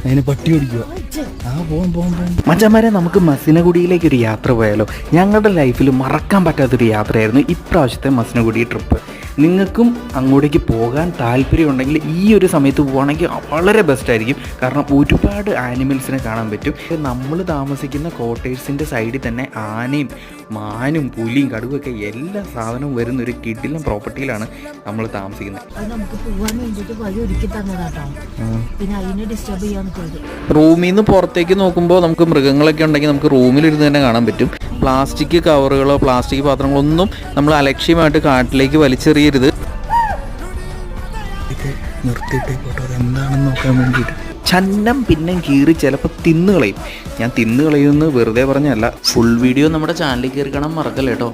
അതിന് പട്ടി ഓടിക്കുക. മച്ചന്മാരെ, നമുക്ക് മസിനഗുഡിയിലേക്ക് ഒരു യാത്ര പോയാലോ? ഞങ്ങളുടെ ലൈഫിൽ മറക്കാൻ പറ്റാത്തൊരു യാത്രയായിരുന്നു ഇപ്രാവശ്യത്തെ മസിനഗുഡി ട്രിപ്പ്. നിങ്ങൾക്കും അങ്ങോട്ടേക്ക് പോകാൻ താല്പര്യമുണ്ടെങ്കിൽ ഈ ഒരു സമയത്ത് പോവുകയാണെങ്കിൽ വളരെ ബെസ്റ്റായിരിക്കും. കാരണം ഒരുപാട് ആനിമൽസിനെ കാണാൻ പറ്റും. നമ്മൾ താമസിക്കുന്ന ക്വാർട്ടേഴ്സിൻ്റെ സൈഡിൽ തന്നെ ആനയും മാനും പുലിയും കടുവൊക്കെ എല്ലാ സാധനവും വരുന്ന ഒരു കിടിലൻ പ്രോപ്പർട്ടിയിലാണ് നമ്മൾ താമസിക്കുന്നത്. റൂമിൽ നിന്ന് പുറത്തേക്ക് നോക്കുമ്പോൾ നമുക്ക് മൃഗങ്ങളൊക്കെ ഉണ്ടെങ്കിൽ നമുക്ക് റൂമിലിരുന്ന് തന്നെ കാണാൻ പറ്റും. പ്ലാസ്റ്റിക് കവറുകളോ പ്ലാസ്റ്റിക് പാത്രങ്ങളോ ഒന്നും നമ്മൾ അലക്ഷ്യമായിട്ട് കാട്ടിലേക്ക് വലിച്ചെറിയരുത്. നിർത്തിയിട്ടേക്കോട്ടോ, അതെന്താണെന്ന് നോക്കാൻ വേണ്ടിയിട്ട്. ചന്നം പിന്നെ കീറി ചിലപ്പോൾ തിന്നുകളയും. ഞാൻ തിന്നുകളയുമെന്ന് വെറുതെ പറഞ്ഞല്ല. ഫുൾ വീഡിയോ നമ്മുടെ ചാനലിൽ കയറി കാണാൻ മറക്കല്ലേ കേട്ടോ.